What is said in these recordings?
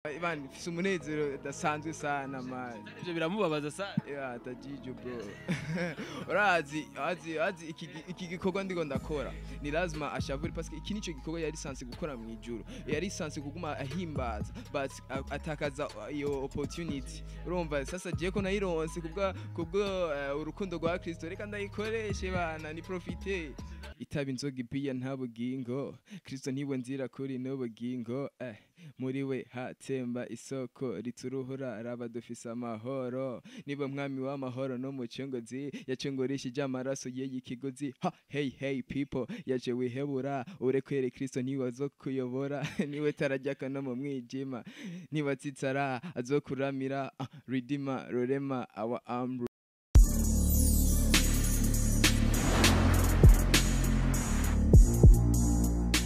Bana mfise umunezero udasanzwe sana man. Ivyo biramubabaza sana. Yeah, atajiju bro. Urazi iki gikorwa ndiko ndakora. Ni lazima ashavure parce que iki nico gikorwa yari sanse gukora mu ijuru. Yari sanse kuguma ahimbaza but atakaza iyo opportunity. Urumva sasa je ko nayironse kubwo urukundo rwa Kristo reka ndayikoreshe bana ni profiter. Itaba inzoga ibiya nta bugingo. Kristo niwe nzira kuri no bugingo. Muri we hatemba isoko rituruhura araba dufise amahoro nibo mwami w'amahoro no mucengozi yacengorishije amaraso ye yikigozi ha hey people yaje wihebura urekwere Kristo niwe azokuyobora niwe tarajyaka no mu mwijima niba tsitsara azokuramira redeemer rorema our arm.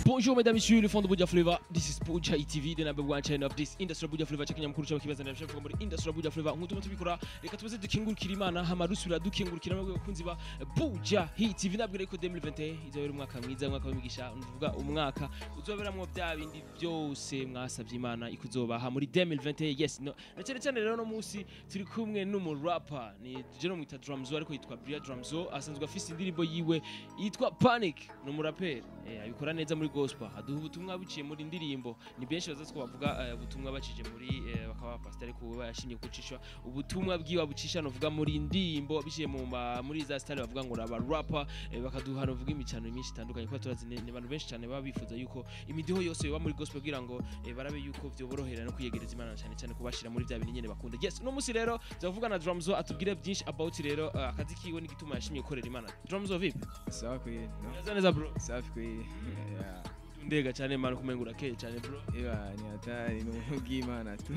Bonjour mesdames et messieurs, le fond de Buja Flavor. This is Buja TV, the number one channel of this Industrial Buja Flavor. Chakenya mkuru cha kibaza na mshafu muri Industrial Buja Flavor. Nk'utu tubikora reka tubaze dukingurukira Imana hama rusubira dukingurukira mwebwe bakunzi ba Buja TV. Nabwire ko 2021 izobera umwaka mwiza, umwaka w'imigisha, nuvuga umwaka uzoberamwo bya bindi byose mwasavye Imana ikuzobaha muri 2021. Yes, no. Na cyane rero no munsi turi kumwe n'umurapper ni Jeno mwita Drumzo ariko yitwa Bria Drumzo, asanzwe afise indirimbo yiwe yitwa Panic. No murapper abikora neza muri gospel, aduha ubutumwa biciye muri ndirimbo. Ni benshi bazasko bavuga ubutumwa bacije muri bakaba pastor ariko bayashimye kucisha ubutumwa bwiwa bucisha no vuga muri ndimbo biciye muri za style bavuga ngo aba rapper bakaduha no vuga imicano myinshi itandukanye ko turazi ne abantu benshi cyane baba bifuza yuko imidiho yose yoba muri gospel kugira ngo barabe yuko byo borohera no kuyegereza Imana cyane kubashira muri bya bintu nyene bakunda. Yes, no musi rero zavuga na Drumzo atubwire byinshi about rero akazi kiwe n'igituma yashimye gukorera Imana. Drumzo vipi? Sawa kwe. Neza bro. Safi kwe. Yeah. Ndega cyane Imana kumengura ke cyane bro. Ni hatari no bw'Imana tu.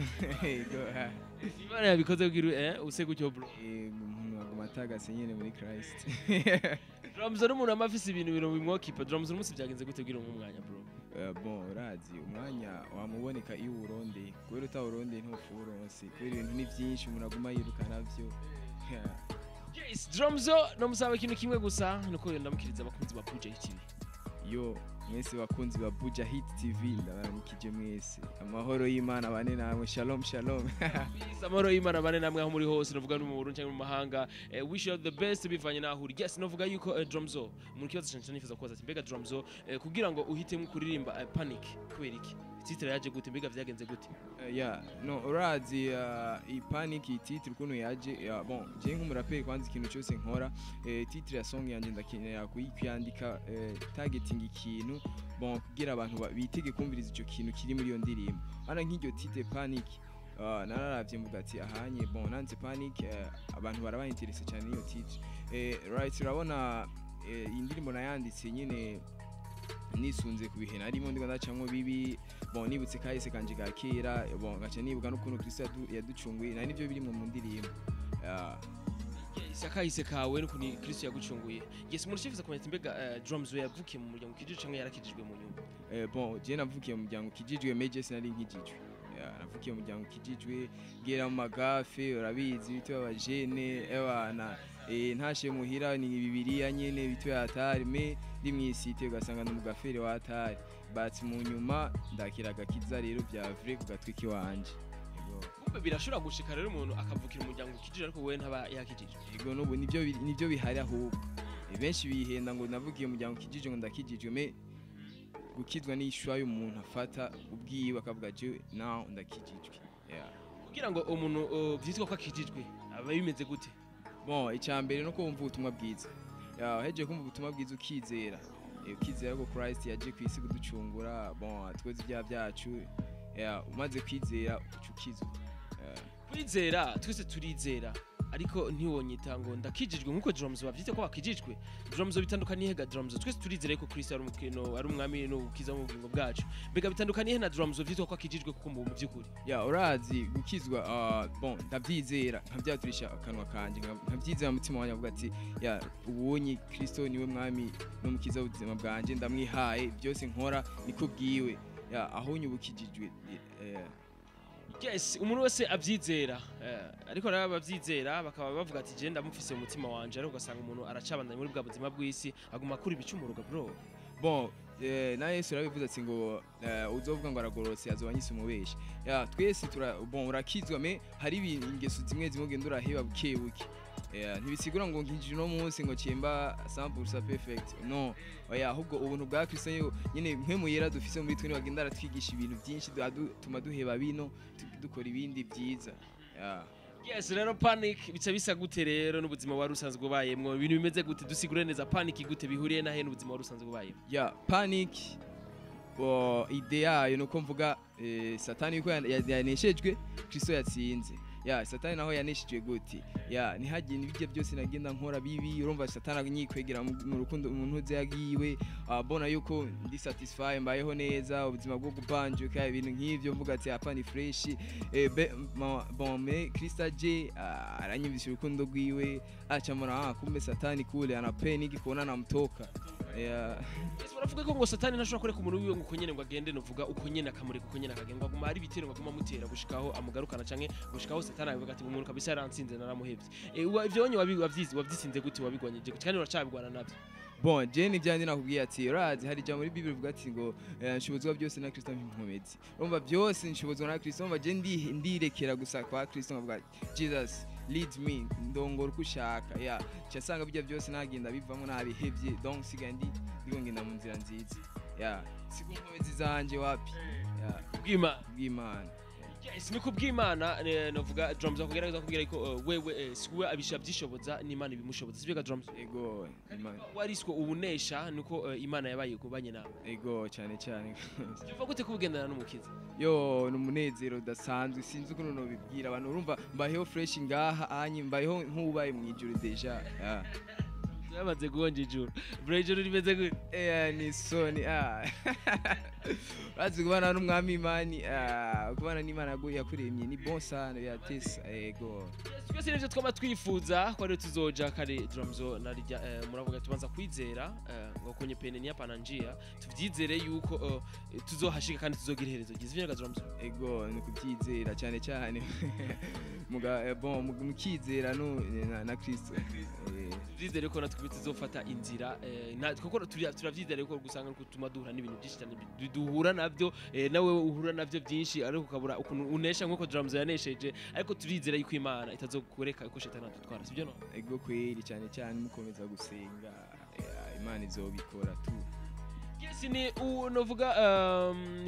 Imana yabikoze kugira use gutyo bro. Matagase nyene muri Christ. Drumzo n'umuntu amafise ibintu bimwokipa. Drumzo n'umunsi byagenze gute kugira umwanya bro? Bon urazi umwanya wamuboneka iyo Burundi kubera utawurundi ntufuronse kubera ibintu ni byinshi umuntu aguma yiruka navyo. Yes, Drumzo no musaba ikintu kimwe gusa nuko ndamukiriza abakunzi ba Buja TV. Yo mwese bakunzi ba Buja Hit TV ndabaramukije mwese amahoro y'Imana bane namwe shalom amahoro y'Imana bane namwe aho muri hose novuga no mu Burundi cyangwa mu mahanga. Wish you the best bivanye naho uri. Yes, novuga yuko Drumzo mu kibazo cyane nifuza kubaza mbega Drumzo kugira ngo uhitemo kuririmba Panic kubera iki titre yaje gute mbega vyagenze gute? No urazi i Panic titre kuno yaje bon je nk'umuraperi kwanza ikintu cyose nkora titre ya song yanje ndakenera kuyandika targeting ikintu bon kugira abantu bitege kumviriza ico kintu kiri muri iyo ndirimbo. Ana nk'iryo titre Panic nararavye mvuga ati ahanye bon nanze Panic abantu baraba interesse cyane iyo titre right urabona indirimbo nayanditse nyine nisunze kubihe narimo ndiko ndacamwe bibi bon nibutse kahise kanje ga kera bon gaca nibuka no kuno Kristo yaducunguye na nivyo biri mu ndirimbo. Isakahise kawe no kuni Kristo yagucunguye. Yes, muri shifiza comment mbega Drumzo yavukiye mu muryango kijijwe canke yarakijijwe mu nyumba? Bon je navukiye mu muryango kijijwe meje sinari nkijijwe. Navukiye mu muryango kijijwe gera mu magafe urabizi bitwa abajene ebana ntashe muhira ni Bibiliya nyene bitwa atari me rimwisite ugasanga no mugafere wa atari but mu nyuma ndakiraga kiza rero bya vrai kugatwiki wanje. Kumbe birashobora gushika rero umuntu akavukira umuryango kijije ariko wewe ntaba yakijije. Yego nubu nivyo bihari ahubwo benshi bihenda ngo navugiye mu muryango kijije ngo ndakijijwe me gukizwa n'ishwa y'umuntu afata ubwiwe akavuga je now ndakijijwe. Kugira ngo umuntu vyitwa ko akijijwe aba bimeze gute? Bon icyambere no kumva ubutumwa bwiza. Heje kumva ubutumwa bwiza ukizera. Ukizera ko Christ yaje kwisi kuducungura bon atwoze ibya byacu. Umaze kwizera ucukizwa. Kwizera twese turizera ariko ntiwonyita ngo ndakijijwe nkuko Drumzo bavyite ko bakijijwe. Drumzo bitandukaniye ga Drumzo twese turizera ko Kristo ari umukino ari umwami no ukiza mu bugingo bwacu. Mbega bitandukaniye na Drumzo vyitwa ko akijijwe kuko mu byukuri. Urazi gukizwa bon ndavyizera nkavyaturisha akanwa kanje nkavyizera mutima wanya avuga ati ubonye Kristo niwe mwami no mukiza ubuzima bwanje ndamwihaye byose nkora niko bwiwe aho nyubukijijwe. Yes, umuntu wese avyizera ariko raba bavyizera bakaba bavuga ati je ndamufise mu mutima wanje ariko ugasanga umuntu aracabandanya muri bwa buzima bw'isi aguma kuri ibicumuruga bro. Bon na Yesu yarabivuze ati ngo uzovuga ngo aragorotse azobanyise umubeshi twese bon urakizwa me hari ingeso zimwe zimwe ugenda uraheba bukebuke ntibisigura ngo nkinjije no munsi ngo cyemba 100% perfect no ahubwo ubuntu bwa Kristo nyine mpemu yera dufise muri twe bagenda aratwigisha ibintu byinshi tuma duheba bino dukora ibindi byiza Yes, rero panic bica bisa gute rero n'ubuzima wari usanzwe ubayemwo ibintu bimeze gute dusigure neza panic gute bihuriye nahe n'ubuzima wari usanzwe ubayemwo panic idea yo nuko mvuga satani yuko yaneshejwe Kristo yatsinze satani naho yaneshejwe gute ntihagiye n'ibijye byose nagenda nkora bibi urumva satani nyikwegera mu rukundo umuntu uze yagiwe bona yuko ndi satisfy mbayeho neza ubuzima bwo gubanjuka ibintu nk'ivyo mvuga ati hapa ni fresh bon me Kristo aje aranyibisha urukundo rwiwe acamura kumbe satani kule ana panic kuona namtoka baravuga ko ngo satani ntashobora kureka umuntu wiwe ngo nyene ngo agende novuga uko nyene akamureka uko nyene akagenda ngo ari bitero ngo aguma mutera gushikaho amugarukana canke gushikaho satani avuga ati umuntu kabisa yaransinze naramuhevye ivyo wonye wavyisinze gute wabigwanyije kandi uracabigwana navyo bon Jane byandi nakubwiye ati urazi hari jambo muri Bible bivuga ati ngo nshobozwa byose na Kristo mpinkomezi urumva byose nshobozwa na Kristo urumva je ndirekera gusa kwa Kristo ngavuga Jesus lead me ndongora kushaka cyasanga bijya byose nagenda bivamo nabihevye donc siga ndiko ngenda mu nzira nziza sikunkomezi zanje wapi bw'Imana Yes, niko bw'Imana novuga drums akugerageza kugira ko wewe siwe abisha byishoboza n'Imana ibimushoboza sibega drums ego Imana wariswe ubunesha nuko Imana yabaye kubanye nawe ego cyane bivuga gute kubugendana n'umukiza numunezero dasanzwe sinzi uko no bibwira abantu urumva mbayeho fresh ngaha anyi mbayeho nk'ubaye mu ijuru deja yamaze guhonja ijuru bro ijuru rimeze gute ni soni bazi kubana n'umwami Imani kubana n'Imana yakuremye ni bon sana yatesa ego twese nivyo twama twifuza ko rero tuzoja kare drumzo narijya muravuga tubanza kwizera ngo konye pene ni hapana njia tuvyizere yuko tuzohashika kandi tuzogira iherezo gize drumzo ego ni kubyizera cyane muga bon mukizera no na Kristo tuvyizere ko natwe tuzofata inzira kuko turavyizere ko gusanga gutuma duhura n'ibintu byinshi cyane duhura navyo nawe uhura navyo byinshi ariko ukabura ukuntu unesha nkuko drums yanesheje ariko turizera yuko Imana itazokureka uko shetani atutwara sibyo no ego kweri cyane mukomeza gusenga Imana izobikora tu Yes ni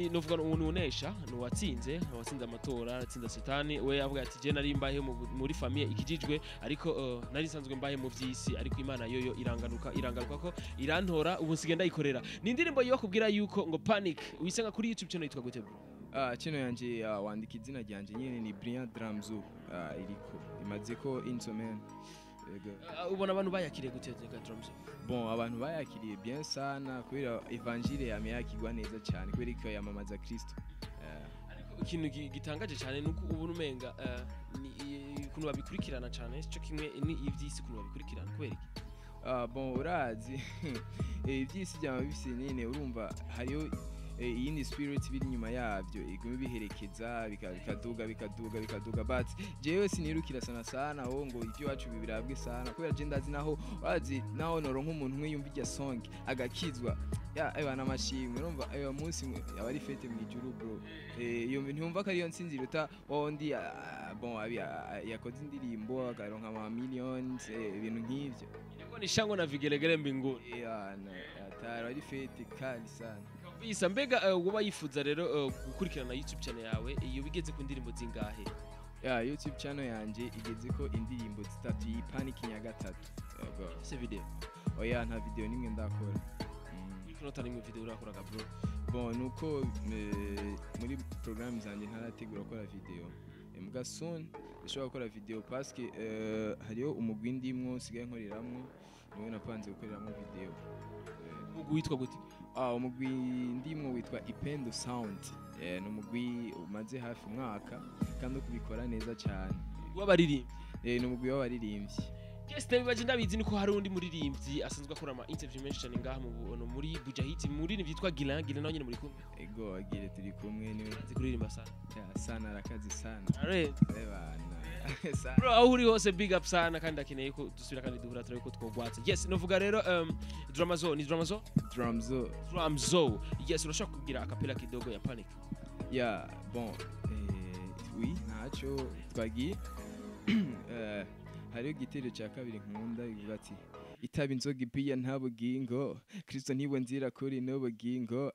novuga unesha no watsinze amatora atsinda satani we yavuga ati je nari mbahe muri famille ikijijwe ariko nari sanzwe mbahe mu vyisi ariko Imana yoyo irangaruka ko irantora ubu nsigenda ikorera ni indirimbo yo kubwira yuko ngo panic wisenga kuri YouTube channel yitwa gute bro channel yanje wandika izina ryanje nyene ni Brilliant Dramzo iriko imaze ko insomen ubona abantu bayakiriye gutega drums bon abantu bayakiriye bien sana kubera evangile yameyakirwa neza cyane kubera ko yamamaza Kristo ikintu gitangaje cyane nuko ubu umenga kuno babikurikirana cyane cyo kimwe ni ivyisi kuno babikurikirana kubera iki bon urazi ivyisi byama bifise nyine urumva hariyo iyindi spirit biri nyuma yavyo igumi biherekeza bikaduga but jewe sinirukira sana aho ngo ivyo wacu bibirabwe sana kubera je ndazi naho urazi naho noro nk'umuntu umwe yumva irya song agakizwa abana amashimwe urumva ayo munsi abari fete mu ijuru bro iyo ntiyumva ko ariyo nsinzira uta ondi bon yakoze indirimbo akaronka ama millions ibintu nk'ivyo ni shango na vigelegele mbinguni ari fete kali sana bisa mbega uba yifuza rero gukurikirana YouTube channel yawe iyo bigeze ku ndirimbo zingahe YouTube channel yanje igeze ko indirimbo zitatu y'ipanic nya gatatu se video nta video nimwe ndakora kunota nimwe video urakoraga bro bon nuko muri programme zanje ntarategura gukora video muga soon ndashobora gukora video parce que hariyo umugwi ndimwo sigaye nkoreramwo niwe napanze gukoreramo video witwa gute umugwi ndimwo witwa Ipendo Sound n'umugwi umaze hafi umwaka kandi kubikora neza cyane w'abaririmbyi n'umugwi w'abaririmbyi Bibaje ndabizi niko hari undi muririmbyi asanzwe akora ama interview menshi cyane ngaha muri Buja Hit muri vyitwa Gilan nawe nyine muri kumwe ego agire turi kumwe niwe azi kuririmba sana sana arakazi sana are bana bro aho uri hose big up sana kandi akeneye ko dusubira kandi duhura turabe ko twogwatse yes novuga rero Dramazo ni Dramazo Drumzo yes urashaka kugira akapela kidogo ya Panic yeah bon oui nacho twagiye hariyo igitero cya kabiri nkunda bivuga ati itaba inzoga ibiya nta bugingo Kristo niwe nzira kuri no bugingo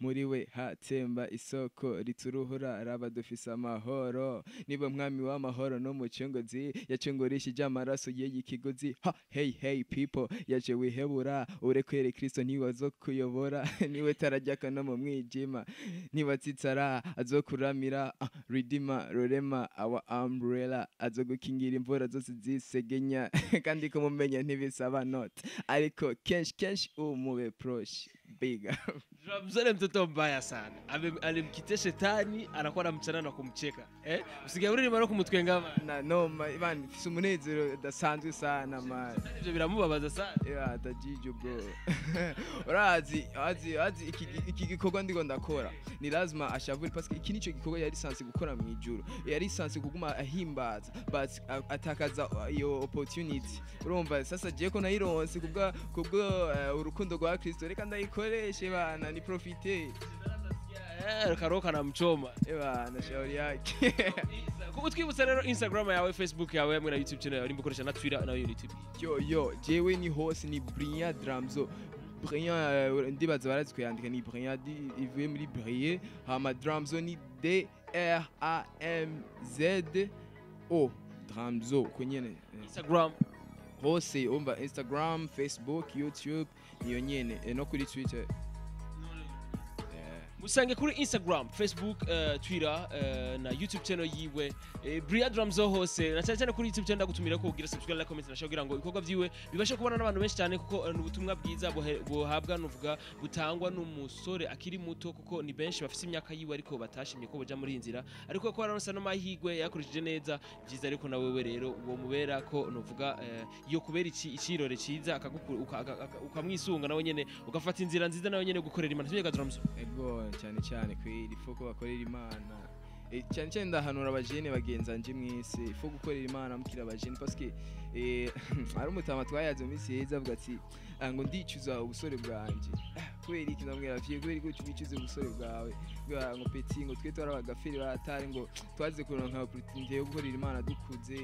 muri we hatemba isoko rituruhura raba dufise amahoro niba mwami w'amahoro no mucengozi yacengorishije amaraso ye yikigozi ha hey people yaje wihebura urekwere Kristo niwe azokuyobora niwe tarajyaka no mu mwijima niba tsitsara azokuramira redeemer rorema our umbrella azogukingira imvura zose zisegenya kandi ko mumenya ntibisaba not ariko kenshi umube proche big Mzee mtoto mbaya sana. Alimkitia shetani anakuwa anamchana na kumcheka. Usikia uri mara kumutwenga na no man sumunezero dasanzwe sana man. Ivyo biramubabaza sana. Yeah dajijo bro. Urazi iki gikorwa ndiko ndakora. Ni lazima ashavure parce que iki nico gikorwa yari sanse gukora mu ijuru. Yari sanse kuguma ahimbaza but atakaza iyo opportunity. Urumva sasa je ko nayironse kubwo urukundo rwa Kristo reka ndayikoreshe bana ni profite karoka na mchoma na shauri yake kubutwibutsa rero Instagram yawe Facebook yawe hamwe na YouTube channel yawe nimbukoresha na Twitter na YouTube yo jewe ni hose ni Brilliant Drumzo Brilliant ndibaza barazi kuyandika ni Brilliant ivuye muri Briller hama Drumzo ni DRAMZO Drumzo kunyene Instagram hose umva Instagram Facebook YouTube niyo nyene no kuri Twitter musange kuri Instagram, Facebook, Twitter na YouTube channel yiwe Brilliant Drumzo hose na cyane kuri YouTube channel ndagutumira ko ugira subscribe like comment na share kugira ngo ibikorwa byiwe bibashe kubona n'abantu benshi cyane kuko n'ubutumwa bwiza buhabwa nuvuga butangwa n'umusore akiri muto kuko ni benshi bafite imyaka yiwe ariko batashimye ko boja muri inzira ariko ko baranonsa no mahigwe yakurikije neza byiza ariko na wewe rero uwo mubera ko nuvuga iyo kubera ikirore ciza ukamwisunga nawe nyene ugafata inzira nziza nawe nyene gukorera Imana tujye Drumzo ego cyane kwiri foko bakorera Imana cyane ndahanura abajene bagenzanje mwese fo gukorera Imana mukira abajene parce que ari umutama twayaze mu misi heza avuga ati ngo ndicuza ubusore bwanje kweri kinamwera vye kweri ko tubicuze ubusore bwawe ngo petit ngo twe twarabagafiri baratari ngo twaze kuronka opportunity yo gukorera Imana dukuze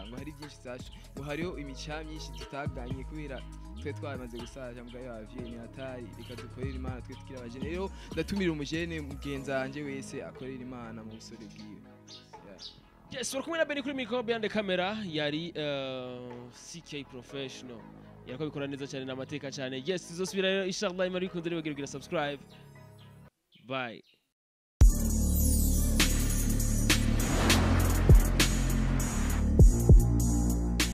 ngo hari byinshi zasho ngo hariho imica myinshi tutaganye kubera twe twamaze gusaza mbwa yavye ni atari ikadukorera Imana twe tukira abajene rero ndatumira umujene mugenzanje wese akorera Imana mu busore bwiwe yes urakumwe na Beni kuri micro behind the camera yari CK professional yarako bikora neza cyane n'amateka cyane yes tuzosubira inshallah imari kunze rero subscribe bye